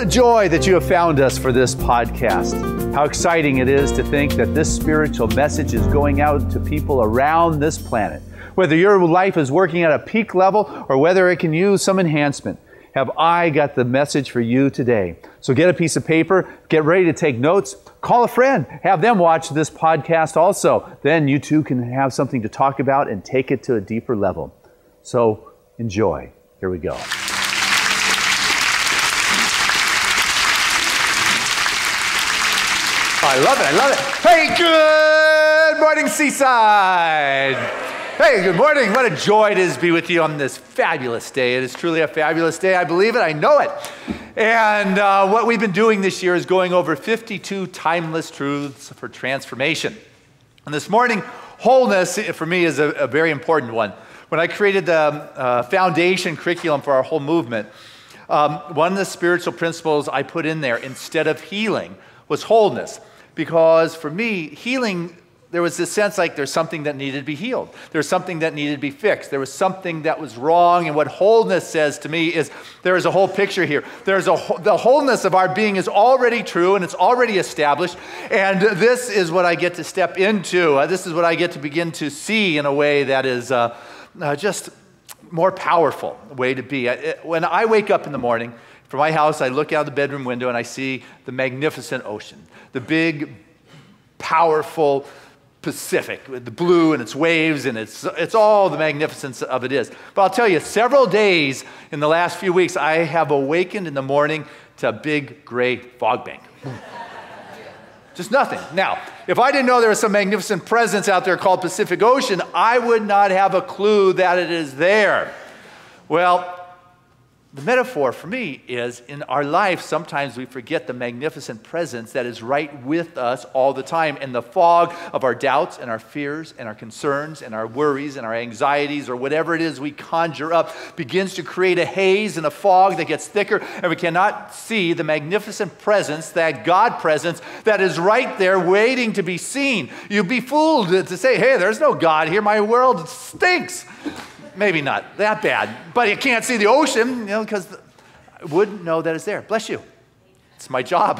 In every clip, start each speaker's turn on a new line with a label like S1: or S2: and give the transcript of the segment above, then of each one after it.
S1: a joy that you have found us for this podcast. How exciting it is to think that this spiritual message is going out to people around this planet. Whether your life is working at a peak level or whether it can use some enhancement, have I got the message for you today. So get a piece of paper, get ready to take notes, call a friend, have them watch this podcast also. Then you too can have something to talk about and take it to a deeper level. So enjoy. Here we go. I love it, I love it. Hey, good morning, Seaside. Hey, good morning. What a joy it is to be with you on this fabulous day. It is truly a fabulous day. I believe it. I know it. And what we've been doing this year is going over 52 timeless truths for transformation. And this morning, wholeness for me is a very important one. When I created the foundation curriculum for our whole movement, one of the spiritual principles I put in there instead of healing was wholeness. Because for me, healing, there was this sense like there's something that needed to be healed. There's something that needed to be fixed. There was something that was wrong. And what wholeness says to me is there is a whole picture here. The wholeness of our being is already true and it's already established. And this is what I get to step into. This is what I get to begin to see in a way that is just more powerful way to be. When I wake up in the morning, from my house, I look out the bedroom window and I see the magnificent ocean, the big, powerful Pacific, with the blue and its waves, and it's all the magnificence of it is. But I'll tell you, several days in the last few weeks, I have awakened in the morning to a big gray fog bank. Just nothing. Now, if I didn't know there was some magnificent presence out there called Pacific Ocean, I would not have a clue that it is there. Well, the metaphor for me is in our life, sometimes we forget the magnificent presence that is right with us all the time. And the fog of our doubts and our fears and our concerns and our worries and our anxieties or whatever it is we conjure up begins to create a haze and a fog that gets thicker, and we cannot see the magnificent presence, that God presence that is right there waiting to be seen. You'd be fooled to say, hey, there's no God here. My world stinks. Maybe not that bad, but you can't see the ocean, because I wouldn't know that it's there. Bless you. It's my job,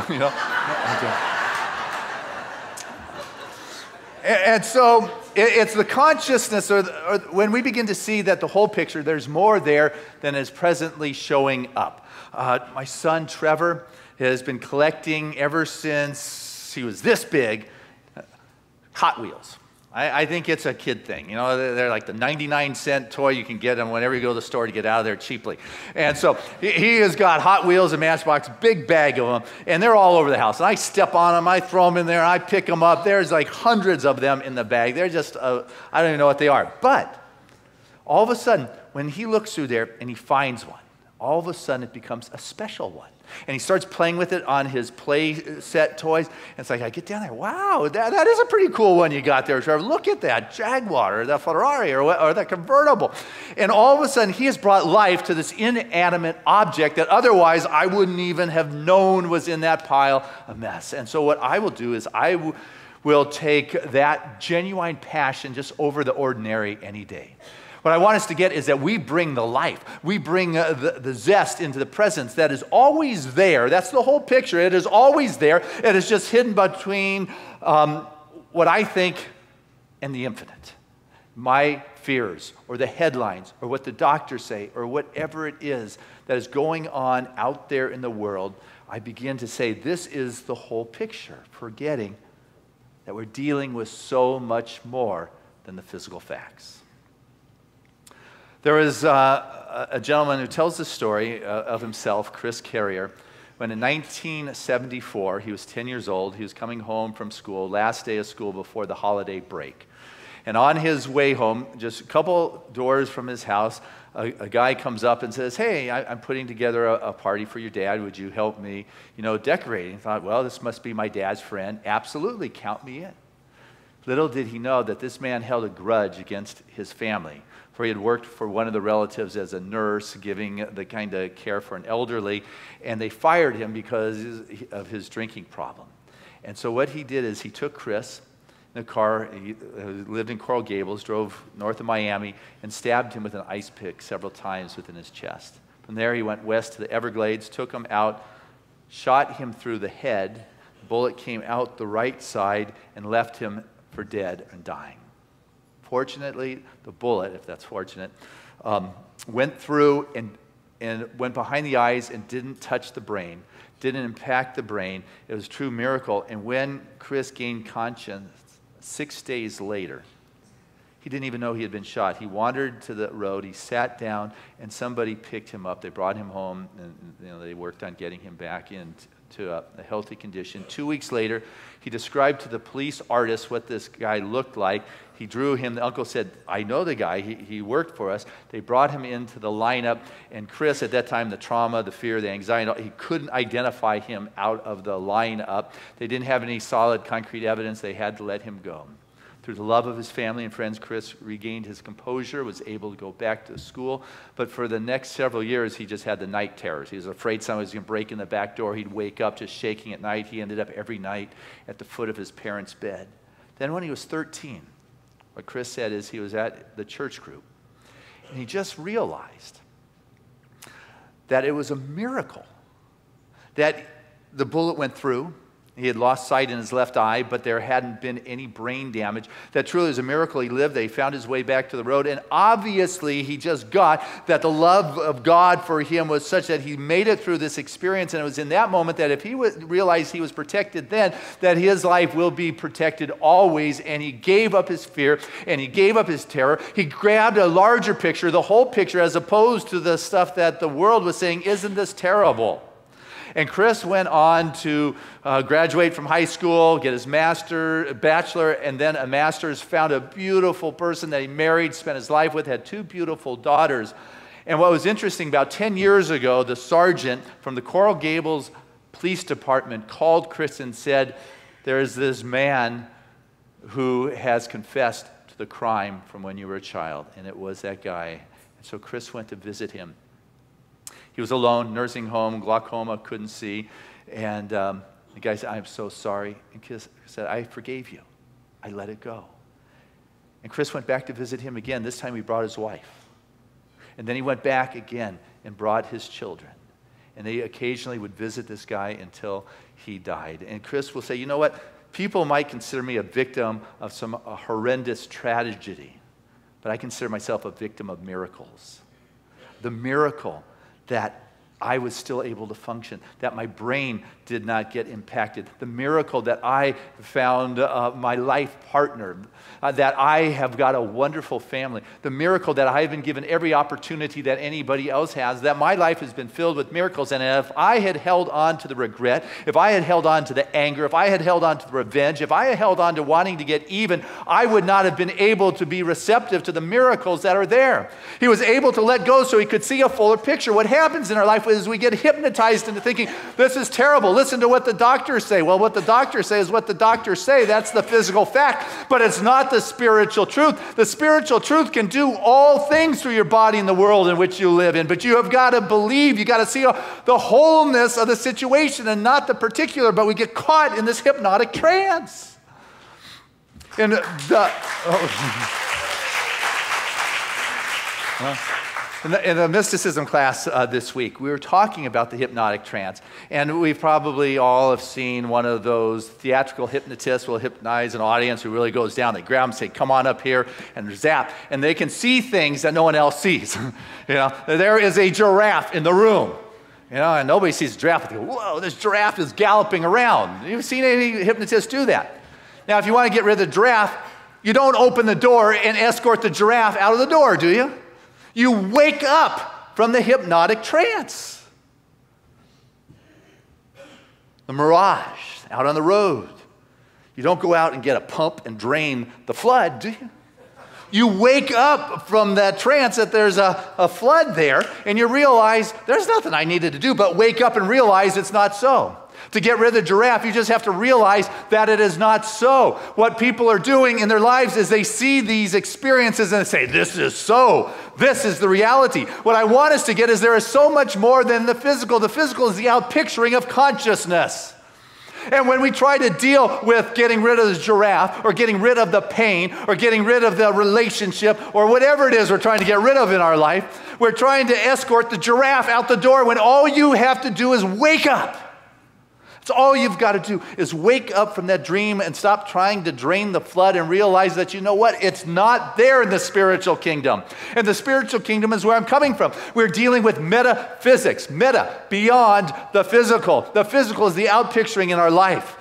S1: And so it's the consciousness, or when we begin to see that the whole picture, there's more there than is presently showing up. My son, Trevor, has been collecting ever since he was this big, Hot Wheels. I think it's a kid thing. They're like the 99-cent toy you can get them whenever you go to the store to get out of there cheaply. And so he has got Hot Wheels and Matchbox, big bag of them, and they're all over the house. And I step on them, I throw them in there, I pick them up. There's like hundreds of them in the bag. They're just, I don't even know what they are. But all of a sudden, when he looks through there and he finds one, all of a sudden it becomes a special one. And he starts playing with it on his play set toys. And it's like, I get down there, wow, that is a pretty cool one you got there, Trevor. Look at that Jaguar or that Ferrari or that convertible. And all of a sudden, he has brought life to this inanimate object that otherwise I wouldn't even have known was in that pile of mess. And so what I will do is I will take that genuine passion just over the ordinary any day. What I want us to get is that we bring the life. We bring the zest into the presence that is always there. That's the whole picture. It is always there. It is just hidden between what I think and the infinite. My fears or the headlines or what the doctors say or whatever it is that is going on out there in the world, I begin to say this is the whole picture, forgetting that we're dealing with so much more than the physical facts. There was a gentleman who tells the story of himself, Chris Carrier, when in 1974, he was 10 years old. He was coming home from school, last day of school before the holiday break. And on his way home, just a couple doors from his house, a guy comes up and says, hey, I'm putting together a party for your dad. Would you help me, decorating? I thought, well, this must be my dad's friend. Absolutely, count me in. Little did he know that this man held a grudge against his family, for he had worked for one of the relatives as a nurse, giving the kind of care for an elderly, and they fired him because of his drinking problem. And so what he did is he took Chris in a car, he lived in Coral Gables, drove north of Miami, and stabbed him with an ice pick several times within his chest. From there, he went west to the Everglades, took him out shot him through the head. The bullet came out the right side and left him for dead and dying. Fortunately, the bullet, if that's fortunate, went through and went behind the eyes and didn't touch the brain, didn't impact the brain. It was a true miracle. And when Chris gained conscience 6 days later, he didn't even know he had been shot. He wandered to the road, he sat down, and somebody picked him up. They brought him home, and they worked on getting him back into a healthy condition. 2 weeks later, he described to the police artist what this guy looked like. He drew him. The uncle said, I know the guy. He worked for us. They brought him into the lineup, and Chris, at that time, the trauma, the fear, the anxiety, he couldn't identify him out of the lineup. They didn't have any solid, concrete evidence. They had to let him go. Through the love of his family and friends, Chris regained his composure, was able to go back to school. But for the next several years, he just had the night terrors. He was afraid someone was going to break in the back door. He'd wake up just shaking at night. He ended up every night at the foot of his parents' bed. Then when he was 13, what Chris said is he was at the church group, and he just realized that it was a miracle that the bullet went through. He had lost sight in his left eye, but there hadn't been any brain damage. That truly was a miracle. He lived. They found his way back to the road. And obviously, he just got that the love of God for him was such that he made it through this experience. And it was in that moment that if he realized he was protected then, that his life will be protected always. And he gave up his fear, and he gave up his terror. He grabbed a larger picture, the whole picture, as opposed to the stuff that the world was saying, isn't this terrible? And Chris went on to graduate from high school, get his bachelor, and then a master's, found a beautiful person that he married, spent his life with, had 2 beautiful daughters. And what was interesting, about 10 years ago, the sergeant from the Coral Gables Police Department called Chris and said, there is this man who has confessed to the crime from when you were a child, and it was that guy. And so Chris went to visit him. He was alone, nursing home, glaucoma, couldn't see. And the guy said, I'm so sorry. And Chris said, I forgave you. I let it go. And Chris went back to visit him again. This time he brought his wife. And then he went back again and brought his children. And they occasionally would visit this guy until he died. And Chris will say, you know what? People might consider me a victim of some horrendous tragedy, but I consider myself a victim of miracles. The miracle that I was still able to function, that my brain did not get impacted. The miracle that I found my life partner, that I have got a wonderful family. The miracle that I have been given every opportunity that anybody else has, that my life has been filled with miracles. And if I had held on to the regret, if I had held on to the anger, if I had held on to the revenge, if I had held on to wanting to get even, I would not have been able to be receptive to the miracles that are there. He was able to let go so he could see a fuller picture. What happens in our life is we get hypnotized into thinking, this is terrible. Listen to what the doctors say. Well, what the doctors say is what the doctors say. That's the physical fact, but it's not the spiritual truth. The spiritual truth can do all things through your body and the world in which you live in, but you have got to believe. You got to see the wholeness of the situation and not the particular, but we get caught in this hypnotic trance. And in the mysticism class this week, we were talking about the hypnotic trance. And we probably all have seen one of those theatrical hypnotists will hypnotize an audience who really goes down. They grab them and say, come on up here, and zap. And they can see things that no one else sees. There is a giraffe in the room. And nobody sees a giraffe. They go, whoa, this giraffe is galloping around. You've seen any hypnotists do that? Now, if you want to get rid of the giraffe, you don't open the door and escort the giraffe out of the door, do you? You wake up from the hypnotic trance. The mirage out on the road. You don't go out and get a pump and drain the flood, do you? You wake up from that trance that there's a flood there, and you realize there's nothing I needed to do but wake up and realize it's not so. To get rid of the giraffe, you just have to realize that it is not so. What people are doing in their lives is they see these experiences and they say, this is so. This is the reality. What I want us to get is there is so much more than the physical. The physical is the outpicturing of consciousness. And when we try to deal with getting rid of the giraffe or getting rid of the pain or getting rid of the relationship or whatever it is we're trying to get rid of in our life, we're trying to escort the giraffe out the door when all you have to do is wake up. It's all you've got to do is wake up from that dream and stop trying to drain the flood and realize that, you know what? It's not there in the spiritual kingdom. And the spiritual kingdom is where I'm coming from. We're dealing with metaphysics, beyond the physical. The physical is the outpicturing in our life.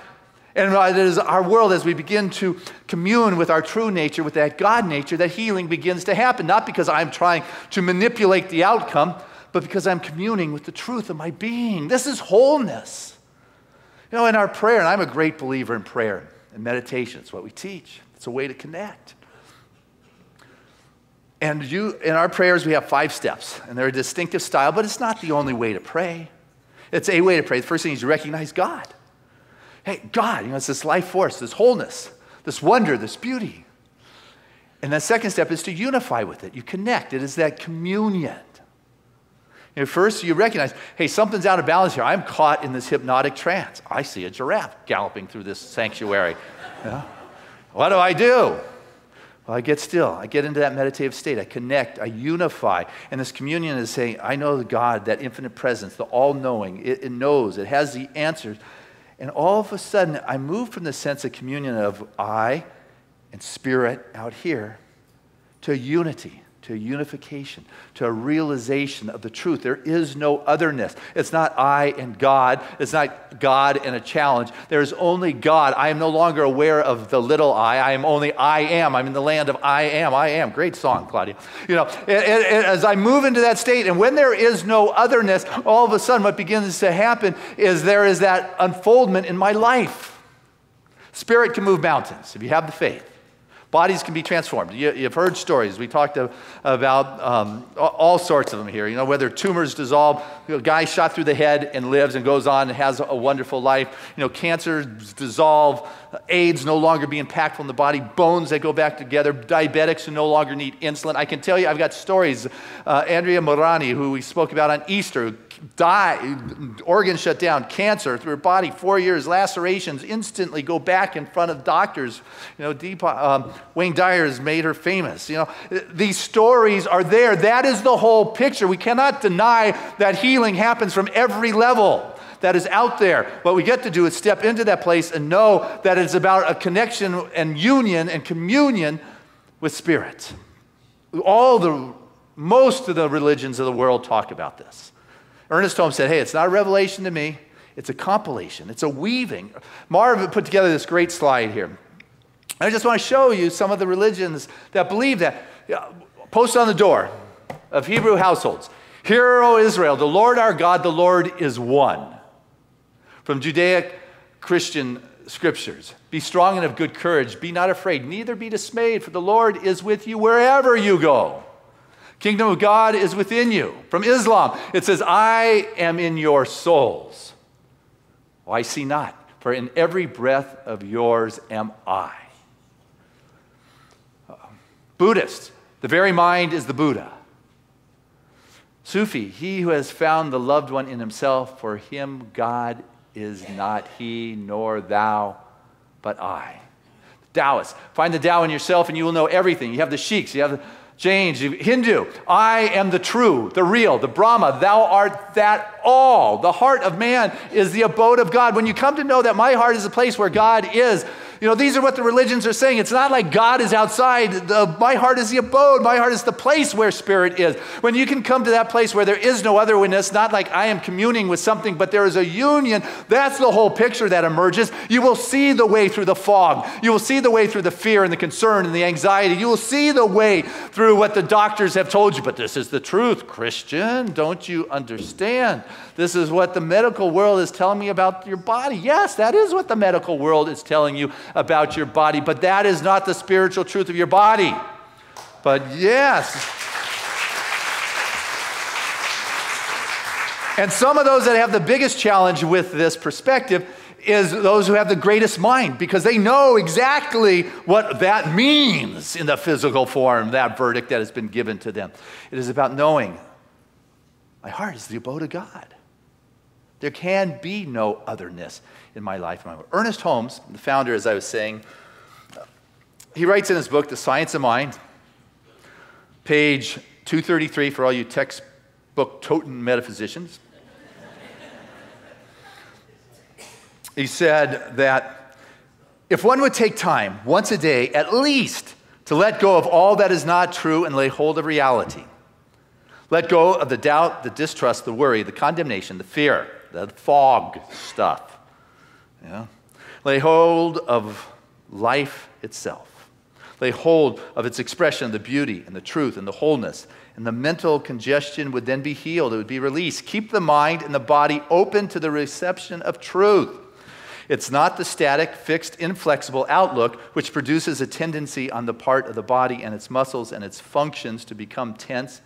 S1: And it is our world, as we begin to commune with our true nature, with that God nature, that healing begins to happen. Not because I'm trying to manipulate the outcome, but because I'm communing with the truth of my being. This is wholeness. You know, in our prayer, and I'm a great believer in prayer and meditation. It's what we teach. It's a way to connect. And in our prayers, we have 5 steps. And they're a distinctive style, but it's not the only way to pray. It's a way to pray. The first thing is you recognize God. Hey, God, it's this life force, this wholeness, this wonder, this beauty. And the second step is to unify with it. You connect. It is that communion. First, you recognize, hey, something's out of balance here. I'm caught in this hypnotic trance. I see a giraffe galloping through this sanctuary. What do? Well, I get still. I get into that meditative state. I connect. I unify. And this communion is saying, I know the God, that infinite presence, the all-knowing. It knows. It has the answers. And all of a sudden, I move from the sense of communion of I and spirit out here to a unity, to a unification, to a realization of the truth. There is no otherness. It's not I and God. It's not God and a challenge. There is only God. I am no longer aware of the little I am only I am. I'm in the land of I am. I am. Great song, Claudia. As I move into that state, and when there is no otherness, all of a sudden what begins to happen is there is that unfoldment in my life. Spirit can move mountains if you have the faith. Bodies can be transformed. You've heard stories. We talked about all sorts of them here. Whether tumors dissolve, a guy shot through the head and lives and goes on and has a wonderful life. Cancers dissolve, AIDS no longer be impactful in the body, bones that go back together, diabetics who no longer need insulin. I can tell you, I've got stories. Andrea Morani, who we spoke about on Easter, died, organs shut down, cancer through her body, 4 years, lacerations, instantly go back in front of doctors. Wayne Dyer has made her famous. These stories are there. That is the whole picture. We cannot deny that healing happens from every level that is out there. What we get to do is step into that place and know that it's about a connection and union and communion with Spirit. Most of the religions of the world talk about this. Ernest Holmes said, hey, it's not a revelation to me. It's a compilation. It's a weaving. Marv put together this great slide here. I just want to show you some of the religions that believe that. Post on the door of Hebrew households. Hear, O Israel, the Lord our God, the Lord is one. From Judaic Christian scriptures. Be strong and of good courage. Be not afraid, neither be dismayed, for the Lord is with you wherever you go. Kingdom of God is within you. From Islam, it says, I am in your souls. Oh, I see not, for in every breath of yours am I. Buddhists, the very mind is the Buddha. Sufi, he who has found the loved one in himself, for him God is not he nor thou, but I. Taoists, find the Tao in yourself and you will know everything. You have the Sheiks, you have the Jains, Hindu, I am the true, the real, the Brahma, thou art that all. The heart of man is the abode of God. When you come to know that my heart is the place where God is, these are what the religions are saying. It's not like God is outside. My heart is the abode. My heart is the place where Spirit is. When you can come to that place where there is no otherness, not like I am communing with something, but there is a union, that's the whole picture that emerges. You will see the way through the fog. You will see the way through the fear and the concern and the anxiety. You will see the way through what the doctors have told you. But this is the truth, Christian. Don't you understand? This is what the medical world is telling me about your body. Yes, that is what the medical world is telling you about your body, but that is not the spiritual truth of your body. But yes. And some of those that have the biggest challenge with this perspective is those who have the greatest mind, because they know exactly what that means in the physical form, that verdict that has been given to them. It is about knowing my heart is the abode of God. There can be no otherness in my life. Ernest Holmes, the founder, as I was saying, he writes in his book, The Science of Mind, page 233 for all you textbook toting metaphysicians. He said that if one would take time once a day, at least, to let go of all that is not true and lay hold of reality. Let go of the doubt, the distrust, the worry, the condemnation, the fear, the fog stuff. Yeah? Lay hold of life itself. Lay hold of its expression, the beauty and the truth and the wholeness. And the mental congestion would then be healed. It would be released. Keep the mind and the body open to the reception of truth. It's not the static, fixed, inflexible outlook which produces a tendency on the part of the body and its muscles and its functions to become tense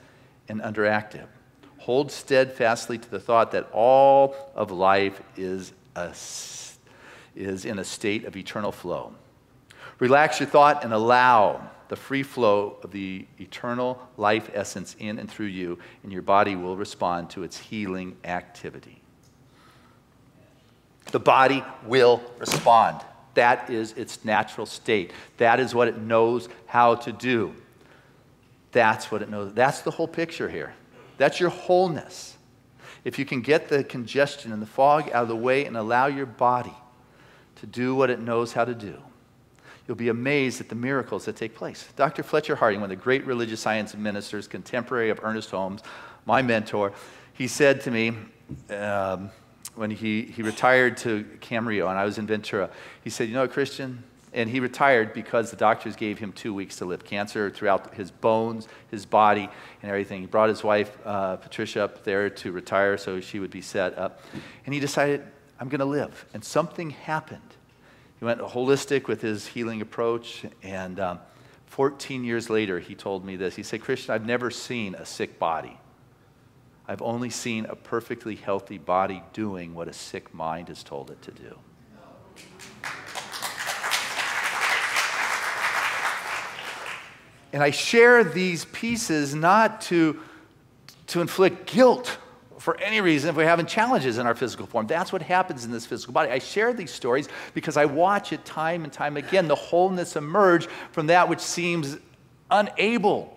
S1: and underactive. Hold steadfastly to the thought that all of life is in a state of eternal flow. Relax your thought and allow the free flow of the eternal life essence in and through you, and your body will respond to its healing activity. The body will respond. That is its natural state. That is what it knows how to do. That's what it knows. That's the whole picture here. That's your wholeness. If you can get the congestion and the fog out of the way and allow your body to do what it knows how to do, you'll be amazed at the miracles that take place. Dr. Fletcher Harding, one of the great religious science ministers, contemporary of Ernest Holmes, my mentor, he said to me when he retired to Camarillo and I was in Ventura, he said, you know, Christian, and he retired because the doctors gave him 2 weeks to live. Cancer throughout his bones, his body, and everything. He brought his wife, Patricia, up there to retire so she would be set up. And he decided, I'm going to live. And something happened. He went holistic with his healing approach. And 14 years later, he told me this. He said, Christian, I've never seen a sick body. I've only seen a perfectly healthy body doing what a sick mind has told it to do. And I share these pieces not to inflict guilt for any reason if we're having challenges in our physical form. That's what happens in this physical body. I share these stories because I watch it time and time again, the wholeness emerge from that which seems unable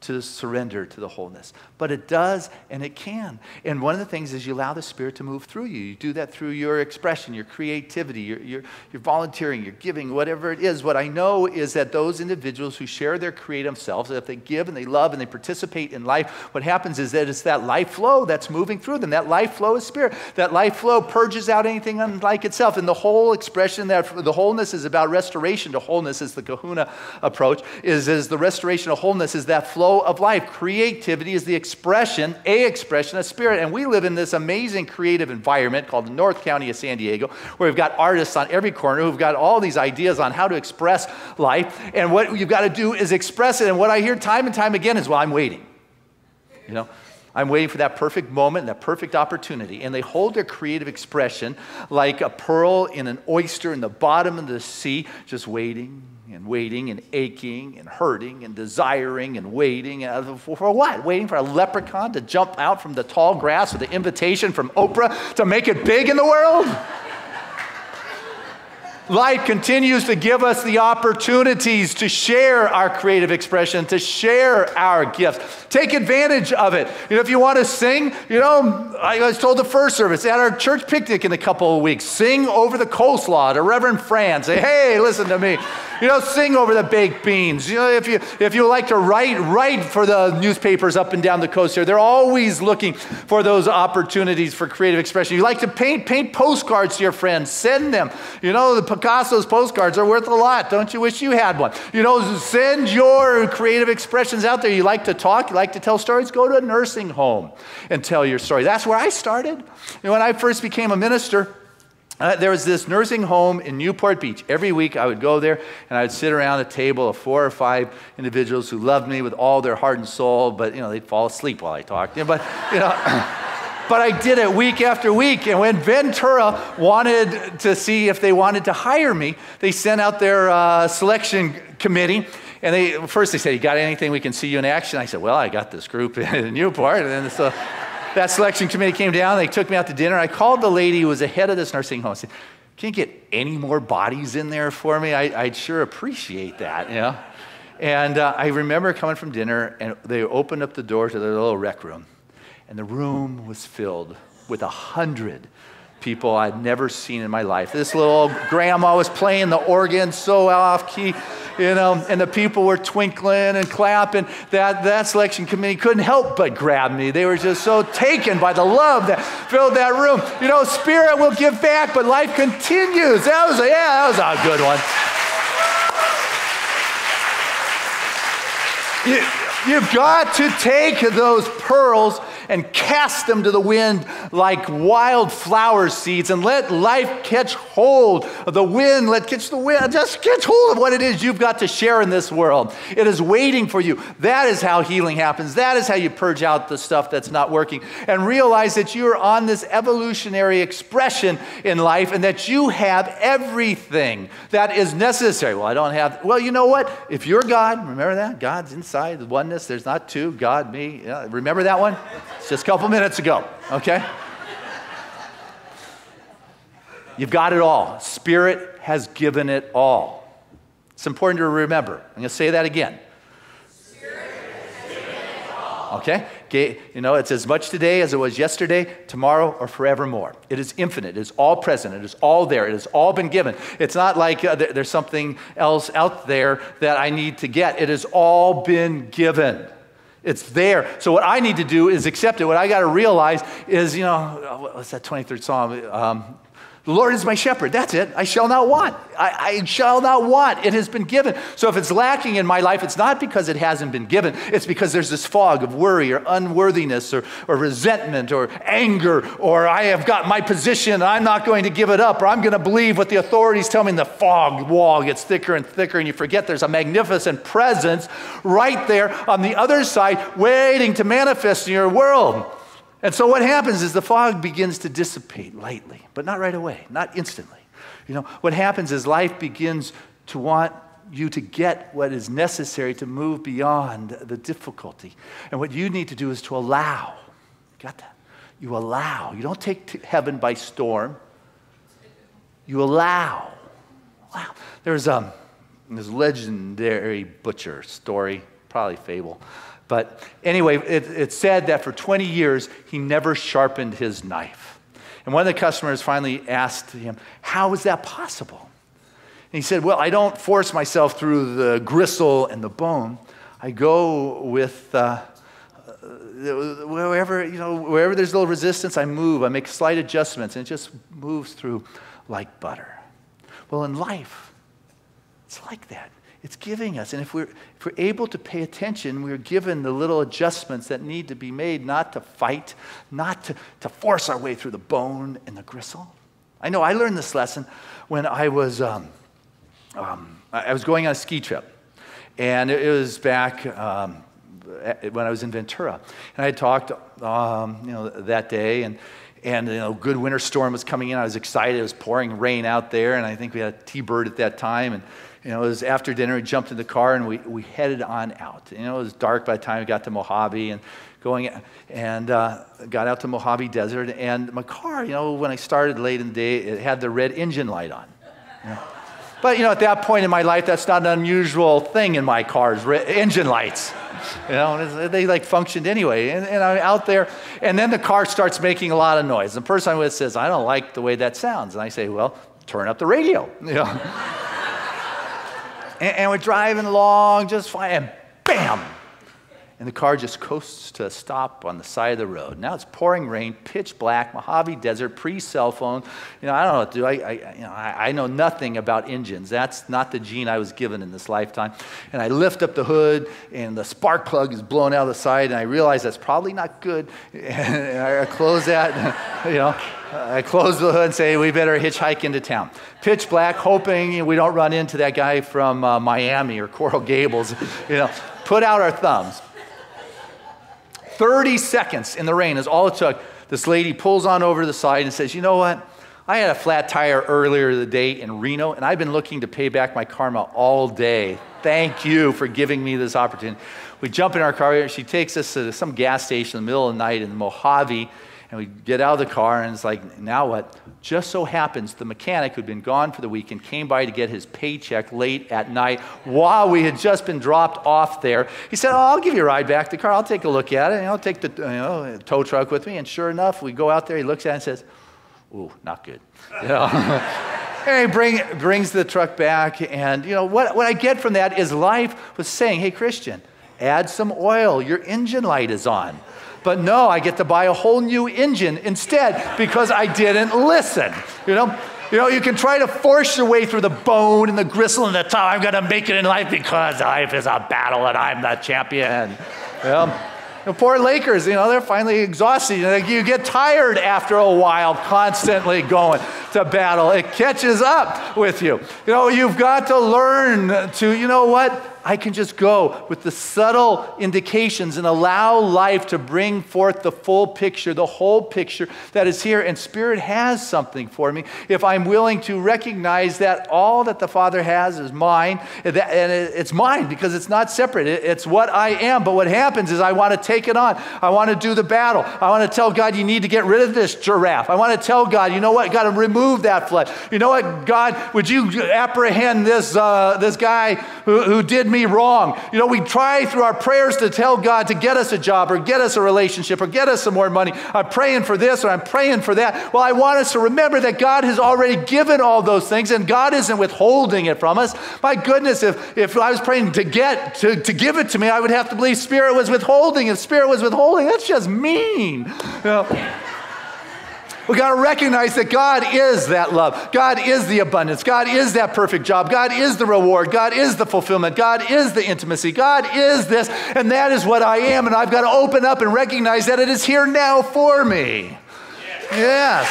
S1: to surrender to the wholeness. But it does, and it can. And one of the things is you allow the Spirit to move through you. You do that through your expression, your creativity, your volunteering, your giving, whatever it is. What I know is that those individuals who share their creative selves, if they give and they love and they participate in life, what happens is that it's that life flow that's moving through them. That life flow is Spirit. That life flow purges out anything unlike itself. And the whole expression that the wholeness is about restoration to wholeness is the Kahuna approach, is the restoration of wholeness is that flow of life. Creativity is the expression of Spirit. And we live in this amazing creative environment called the North County of San Diego, where we've got artists on every corner who've got all these ideas on how to express life. And what you've got to do is express it. And what I hear time and time again is, well, I'm waiting. You know, I'm waiting for that perfect moment and that perfect opportunity. And they hold their creative expression like a pearl in an oyster in the bottom of the sea, just waiting and waiting and aching and hurting and desiring and waiting. For what? Waiting for a leprechaun to jump out from the tall grass with an invitation from Oprah to make it big in the world? Life continues to give us the opportunities to share our creative expression, to share our gifts. Take advantage of it. You know, if you want to sing, you know, I was told the first service at our church picnic in a couple of weeks, sing over the coleslaw to Reverend Fran. Say, hey, listen to me. You know, sing over the baked beans. You know, if you like to write for the newspapers up and down the coast here, they're always looking for those opportunities for creative expression. You like to paint postcards to your friends, send them. You know, the Picasso's postcards are worth a lot. Don't you wish you had one? You know, send your creative expressions out there. You like to talk, you like to tell stories, go to a nursing home and tell your story. That's where I started. You know, when I first became a minister, there was this nursing home in Newport Beach. Every week I would go there and I would sit around a table of 4 or 5 individuals who loved me with all their heart and soul, but you know, they'd fall asleep while I talked. But you know, but I did it week after week. And when Ventura wanted to see if they wanted to hire me, they sent out their selection committee. And first they said, you got anything we can see you in action? I said, well, I got this group in Newport. And then so that selection committee came down. They took me out to dinner. I called the lady who was the head of this nursing home. I said, can you get any more bodies in there for me? I'd sure appreciate that, you know. And I remember coming from dinner, and they opened up the door to their little rec room. And the room was filled with 100 people I'd never seen in my life. This little old grandma was playing the organ so off key, and the people were twinkling and clapping. That selection committee couldn't help but grab me. They were just so taken by the love that filled that room. Spirit will give back, but life continues. That was a good one. You've got to take those pearls and cast them to the wind like wild flower seeds and let life catch hold of the wind. Just catch hold of what it is you've got to share in this world. It is waiting for you. That is how healing happens. That is how you purge out the stuff that's not working and realize that you're on this evolutionary expression in life and that you have everything that is necessary. Well, I don't have, well, you know what? If you're God, remember that? God's inside, the oneness, there's not two, God, me. Yeah, remember that one? Just a couple minutes ago, okay? You've got it all. Spirit has given it all. It's important to remember. I'm going to say that again. Spirit has given it all. Okay? It's as much today as it was yesterday, tomorrow, or forevermore. It is infinite. It is all present. It is all there. It has all been given. It's not like there's something else out there that I need to get. It has all been given. It's there. So what I need to do is accept it. What I got to realize is, what's that 23rd Psalm? The Lord is my shepherd. That's it. I shall not want. I shall not want. It has been given. So if it's lacking in my life, it's not because it hasn't been given. It's because there's this fog of worry or unworthiness or resentment or anger, or I have got my position and I'm not going to give it up, or I'm going to believe what the authorities tell me. And the fog wall gets thicker and thicker, and you forget there's a magnificent presence right there on the other side waiting to manifest in your world. And so what happens is the fog begins to dissipate lightly, but not right away, not instantly. What happens is life begins to want you to get what is necessary to move beyond the difficulty. And what you need to do is to allow. Got that? You allow. You don't take heaven by storm. You allow. Wow. There's this legendary butcher story, probably fable. But anyway, it's said that for 20 years, he never sharpened his knife. And one of the customers finally asked him, how is that possible? And he said, well, I don't force myself through the gristle and the bone. I go with wherever there's a little resistance, I move. I make slight adjustments, and it just moves through like butter. Well, in life, it's like that. It's giving us. And if we're able to pay attention, we're given the little adjustments that need to be made, not to fight, not to force our way through the bone and the gristle. I know I learned this lesson when I was going on a ski trip. And it was back when I was in Ventura. And I had talked that day, and good winter storm was coming in. I was excited. It was pouring rain out there, and I think we had a T-bird at that time. And it was after dinner. We jumped in the car and we headed on out. It was dark by the time we got to Mojave and got out to Mojave Desert. And my car, when I started late in the day, it had the red engine light on. But at that point in my life, that's not an unusual thing in my cars, engine lights. They functioned anyway. And I'm out there, and then the car starts making a lot of noise. The person I'm with says, I don't like the way that sounds. And I say, well, turn up the radio. And we're driving along just fine, and bam! And the car just coasts to a stop on the side of the road. Now it's pouring rain, pitch black, Mojave Desert, pre-cell phone. I don't know what to do. I know nothing about engines. That's not the gene I was given in this lifetime. And I lift up the hood, and the spark plug is blown out of the side, and I realize that's probably not good. And I close that, I close the hood and say, we better hitchhike into town. Pitch black, hoping we don't run into that guy from Miami or Coral Gables. Put out our thumbs. 30 seconds in the rain is all it took. This lady pulls on over to the side and says, you know what? I had a flat tire earlier the day in Reno, and I've been looking to pay back my karma all day. Thank you for giving me this opportunity. We jump in our car. She takes us to some gas station in the middle of the night in Mojave, and we get out of the car, and it's like, now what? Just so happens the mechanic who'd been gone for the weekend came by to get his paycheck late at night while we had just been dropped off there. He said, I'll give you a ride back to the car. I'll take a look at it, and I'll take the tow truck with me. And sure enough, we go out there. He looks at it and says, Ooh, not good. And he brings the truck back, and what I get from that is life was saying, hey, Christian, add some oil. Your engine light is on. But no, I get to buy a whole new engine instead because I didn't listen. You can try to force your way through the bone and the gristle and the top. I'm going to make it in life because life is a battle and I'm the champion. Poor Lakers, they're finally exhausted. You get tired after a while constantly going to battle. It catches up with you. You've got to learn to, I can just go with the subtle indications and allow life to bring forth the full picture, the whole picture that is here. And Spirit has something for me if I'm willing to recognize that all that the Father has is mine. And it's mine because it's not separate. It's what I am. But what happens is I want to take it on. I want to do the battle. I want to tell God, you need to get rid of this giraffe. I want to tell God, got to remove that flesh. God, would you apprehend this guy who did me wrong? We try through our prayers to tell God to get us a job or get us a relationship or get us some more money. I'm praying for this or I'm praying for that. Well, I want us to remember that God has already given all those things and God isn't withholding it from us. My goodness, if I was praying to give it to me, I would have to believe Spirit was withholding. If Spirit was withholding, that's just mean. We got to recognize that God is that love. God is the abundance. God is that perfect job. God is the reward. God is the fulfillment. God is the intimacy. God is this, and that is what I am, and I've got to open up and recognize that it is here now for me. Yes.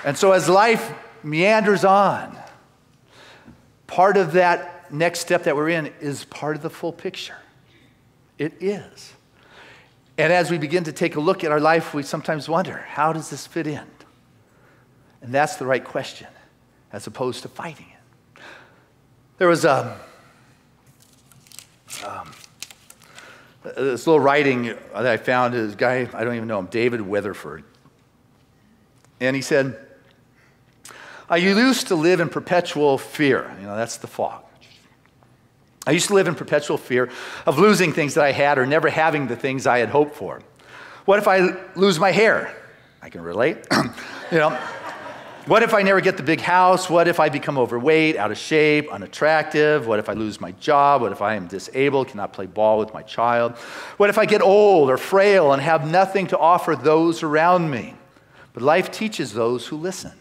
S1: And so as life meanders on, part of that next step that we're in is part of the full picture. It is. And as we begin to take a look at our life, we sometimes wonder, how does this fit in? And that's the right question, as opposed to fighting it. There was this little writing that I found. This guy, I don't even know him, David Weatherford. And he said, I used to live in perpetual fear. That's the fog. I used to live in perpetual fear of losing things that I had or never having the things I had hoped for. What if I lose my hair? I can relate. What if I never get the big house? What if I become overweight, out of shape, unattractive? What if I lose my job? What if I am disabled, cannot play ball with my child? What if I get old or frail and have nothing to offer those around me? But life teaches those who listen.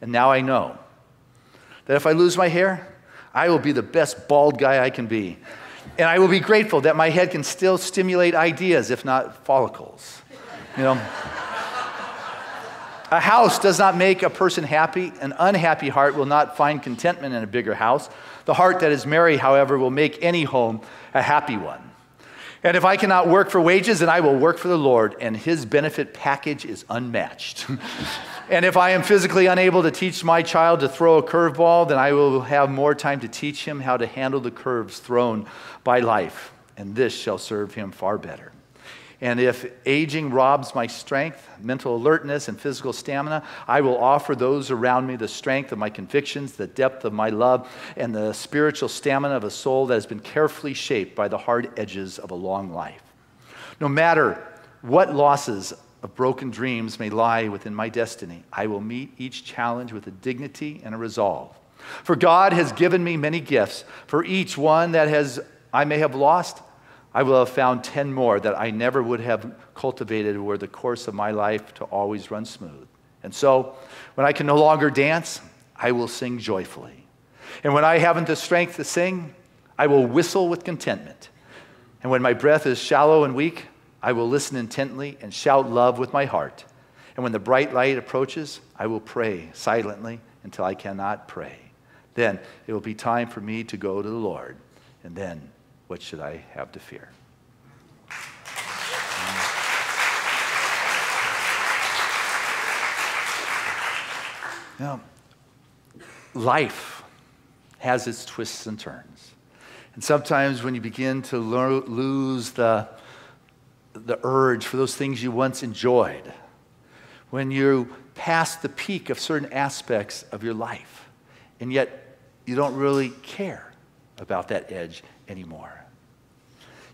S1: And now I know that if I lose my hair, I will be the best bald guy I can be. And I will be grateful that my head can still stimulate ideas, if not follicles. A house does not make a person happy. An unhappy heart will not find contentment in a bigger house. The heart that is merry, however, will make any home a happy one. And if I cannot work for wages, then I will work for the Lord, and his benefit package is unmatched. And if I am physically unable to teach my child to throw a curveball, then I will have more time to teach him how to handle the curves thrown by life, and this shall serve him far better. And if aging robs my strength, mental alertness, and physical stamina, I will offer those around me the strength of my convictions, the depth of my love, and the spiritual stamina of a soul that has been carefully shaped by the hard edges of a long life. No matter what losses of broken dreams may lie within my destiny, I will meet each challenge with a dignity and a resolve. For God has given me many gifts. For each one that I may have lost, I will have found 10 more that I never would have cultivated were the course of my life to always run smooth. And so, when I can no longer dance, I will sing joyfully. And when I haven't the strength to sing, I will whistle with contentment. And when my breath is shallow and weak, I will listen intently and shout love with my heart. And when the bright light approaches, I will pray silently until I cannot pray. Then it will be time for me to go to the Lord. And then what should I have to fear? Now, life has its twists and turns. And sometimes when you begin to lose the urge for those things you once enjoyed, when you pass the peak of certain aspects of your life, and yet you don't really care about that edge anymore.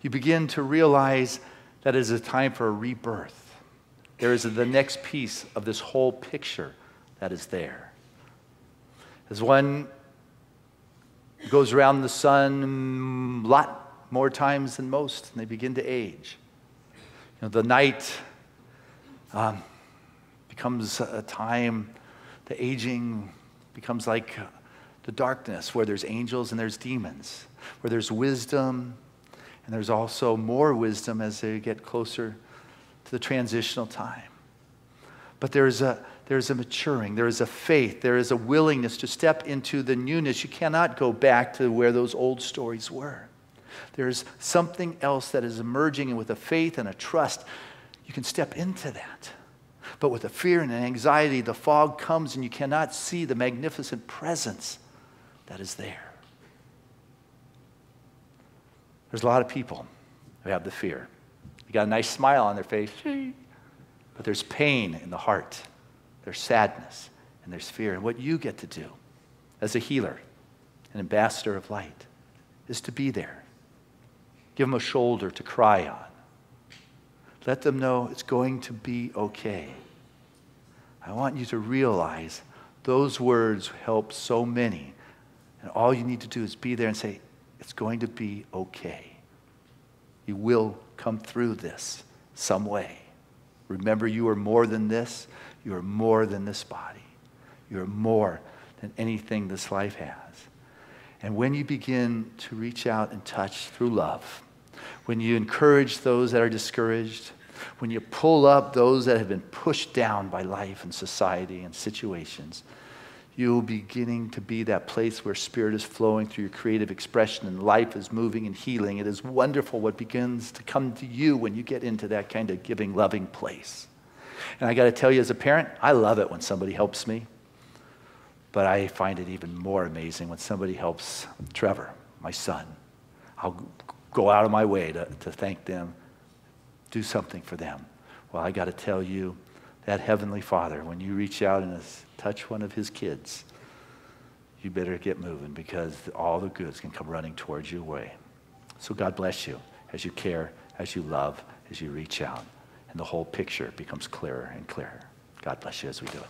S1: you begin to realize that it is a time for a rebirth. There is the next piece of this whole picture that is there. As one goes around the sun a lot more times than most, and they begin to age. The night becomes a time, the aging becomes like the darkness, where there's angels and there's demons, where there's wisdom, and there's also more wisdom as they get closer to the transitional time. But there's a maturing, there is a faith, there is a willingness to step into the newness. You cannot go back to where those old stories were. There's something else that is emerging, and with a faith and a trust, you can step into that. But with the fear and the anxiety, the fog comes and you cannot see the magnificent presence that is there. There's a lot of people who have the fear. You got a nice smile on their face, but there's pain in the heart. There's sadness and there's fear. And what you get to do as a healer, an ambassador of light, is to be there. Give them a shoulder to cry on. Let them know it's going to be okay. I want you to realize those words help so many. And all you need to do is be there and say, it's going to be okay. You will come through this some way. Remember, you are more than this. You are more than this body. You are more than anything this life has. And when you begin to reach out and touch through love, when you encourage those that are discouraged, when you pull up those that have been pushed down by life and society and situations, you'll be beginning to be that place where spirit is flowing through your creative expression and life is moving and healing. It is wonderful what begins to come to you when you get into that kind of giving, loving place. And I got to tell you, as a parent, I love it when somebody helps me. But I find it even more amazing when somebody helps Trevor, my son. I'll go out of my way to thank them, do something for them. Well, I got to tell you, that Heavenly Father, when you reach out and touch one of his kids, you better get moving, because all the goods can come running towards your way. So God bless you as you care, as you love, as you reach out. And the whole picture becomes clearer and clearer. God bless you as we do it.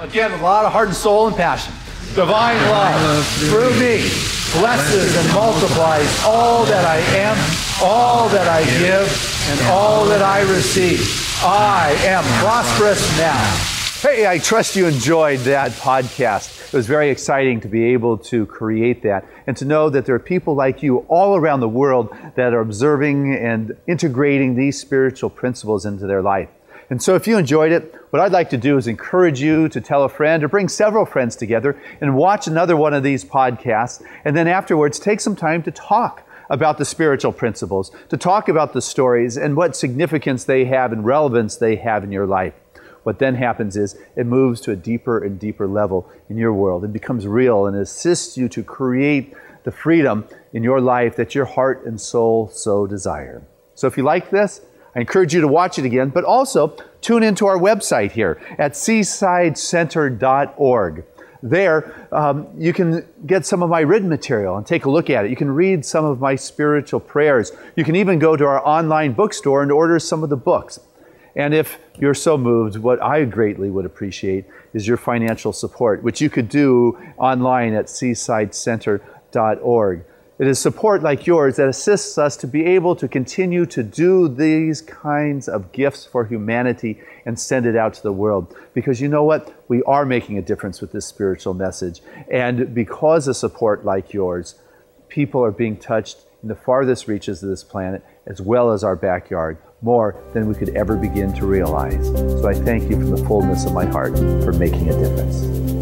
S1: Again, a lot of heart and soul and passion. Divine love through me blesses and multiplies all that I am, all that I give, and all that I receive. I am prosperous now. Hey, I trust you enjoyed that podcast. It was very exciting to be able to create that and to know that there are people like you all around the world that are observing and integrating these spiritual principles into their life. And so if you enjoyed it, what I'd like to do is encourage you to tell a friend or bring several friends together and watch another one of these podcasts. And then afterwards, take some time to talk about the spiritual principles, to talk about the stories and what significance they have and relevance they have in your life. What then happens is it moves to a deeper and deeper level in your world. It becomes real and assists you to create the freedom in your life that your heart and soul so desire. So if you like this, I encourage you to watch it again, but also tune into our website here at seasidecenter.org. There, you can get some of my written material and take a look at it. You can read some of my spiritual prayers. You can even go to our online bookstore and order some of the books. And if you're so moved, what I greatly would appreciate is your financial support, which you could do online at seasidecenter.org. It is support like yours that assists us to be able to continue to do these kinds of gifts for humanity and send it out to the world. Because you know what? We are making a difference with this spiritual message. And because of support like yours, people are being touched in the farthest reaches of this planet, as well as our backyard, more than we could ever begin to realize. So I thank you from the fullness of my heart for making a difference.